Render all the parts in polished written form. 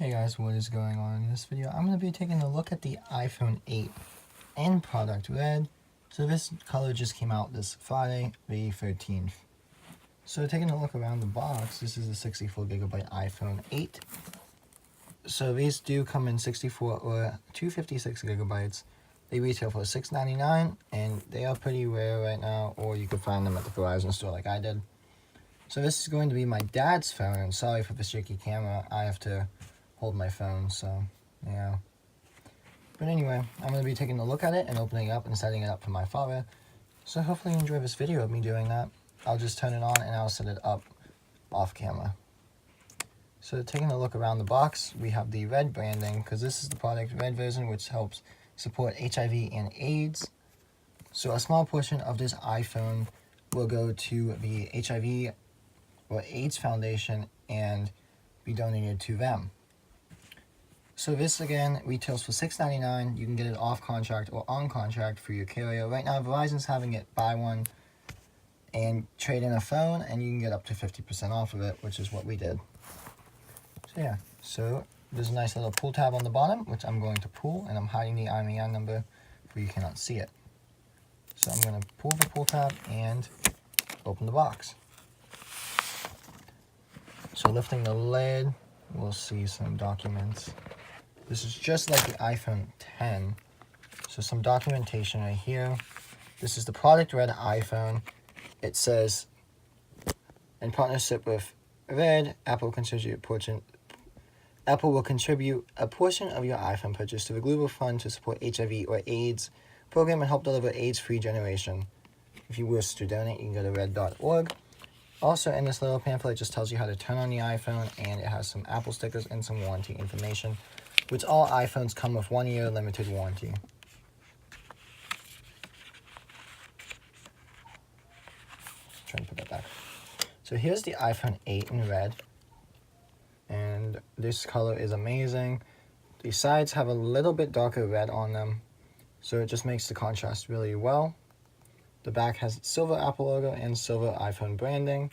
Hey guys, what is going on in this video? I'm going to be taking a look at the iPhone 8 end product red. So this color just came out this Friday, the 13th. So taking a look around the box, this is a 64GB iPhone 8. So these do come in 64 or 256GB. They retail for $6.99 and they are pretty rare right now, or you can find them at the Verizon store like I did. So this is going to be my dad's phone. Sorry for the shaky camera. I have to hold my phone, so yeah. But anyway, I'm going to be taking a look at it and opening it up and setting it up for my father. So hopefully you enjoy this video of me doing that. I'll just turn it on and I'll set it up off camera. So taking a look around the box, we have the red branding, because this is the product red version, which helps support HIV and AIDS. So a small portion of this iPhone will go to the HIV or AIDS Foundation and be donated to them. So this again retails for $6.99. You can get it off contract or on contract for your carrier. Right now Verizon's having it buy one and trade in a phone, and you can get up to 50% off of it, which is what we did. So yeah, so there's a nice little pull tab on the bottom, which I'm going to pull, and I'm hiding the IMEI number so you cannot see it. So I'm going to pull the pull tab and open the box. So lifting the lid, we'll see some documents. This is just like the iPhone 10. So some documentation right here. This is the product red iPhone. It says, in partnership with Red, Apple will contribute a portion of your iPhone purchase to the Global Fund to support HIV or AIDS program and help deliver AIDS-free generation. If you wish to donate, you can go to red.org. Also, in this little pamphlet, it just tells you how to turn on the iPhone, and it has some Apple stickers and some warranty information, which all iPhones come with 1 year limited warranty. Trying to put that back. So here's the iPhone 8 in red, and this color is amazing. The sides have a little bit darker red on them, so it just makes the contrast really well. The back has silver Apple logo and silver iPhone branding.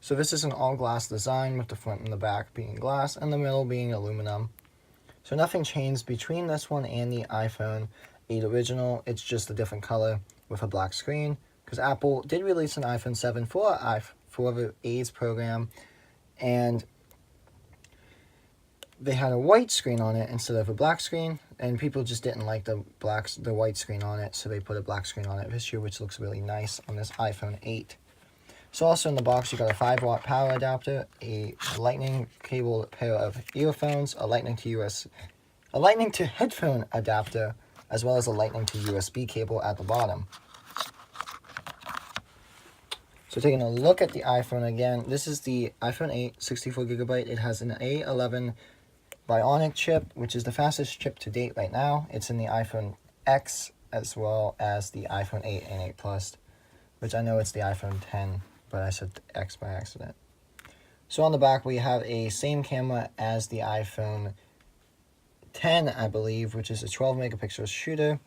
So this is an all-glass design with the front and the back being glass and the middle being aluminum. So nothing changed between this one and the iPhone 8 original. It's just a different color with a black screen, because Apple did release an iPhone 7 for the AIDS program, and they had a white screen on it instead of a black screen, and people just didn't like the white screen on it, so they put a black screen on it this year, which looks really nice on this iPhone 8. So also in the box, you got a 5-watt power adapter, a lightning cable pair of earphones, a lightning to headphone adapter, as well as a lightning to USB cable at the bottom. So taking a look at the iPhone again, this is the iPhone 8 64GB. It has an A11 Bionic chip, which is the fastest chip to date right now. It's in the iPhone X as well as the iPhone 8 and 8 Plus, which I know it's the iPhone 10, but I said X by accident. So on the back we have a same camera as the iPhone 10, I believe, which is a 12 megapixel shooter,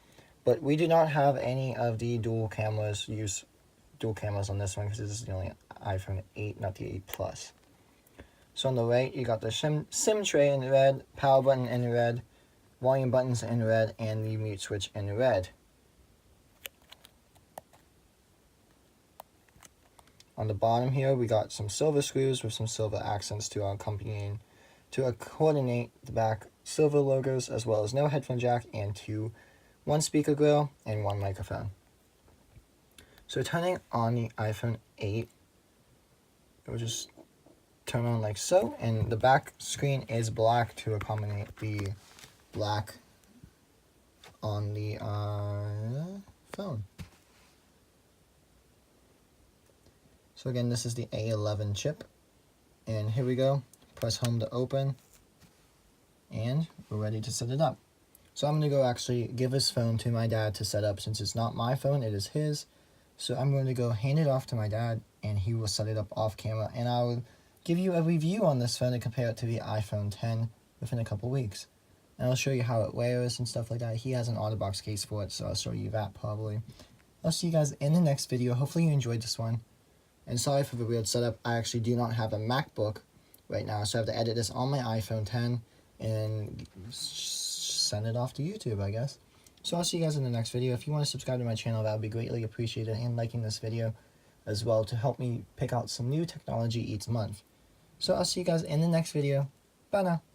but we do not have any of the dual cameras on this one, because this is the only iPhone 8, not the 8 Plus. So on the right, you got the SIM tray in red, power button in red, volume buttons in red, and the mute switch in red. On the bottom here, we got some silver screws with some silver accents to coordinate the back silver logos, as well as no headphone jack and one speaker grill and one microphone. So turning on the iPhone 8, it will just turn on like so, and the back screen is black to accommodate the black on the phone. So again, this is the A11 chip, and here we go. Press home to open, and we're ready to set it up. So I'm going to go actually give this phone to my dad to set up, since it's not my phone, it is his. So I'm going to go hand it off to my dad, and he will set it up off camera, and I will give you a review on this phone and compare it to the iPhone 10 within a couple weeks. And I'll show you how it wears and stuff like that. He has an OtterBox case for it, so I'll show you that probably. I'll see you guys in the next video. Hopefully you enjoyed this one. And sorry for the weird setup. I actually do not have a MacBook right now, so I have to edit this on my iPhone 10. and send it off to YouTube, I guess. So I'll see you guys in the next video. If you want to subscribe to my channel, that would be greatly appreciated, and liking this video as well to help me pick out some new technology each month. So I'll see you guys in the next video. Bye now.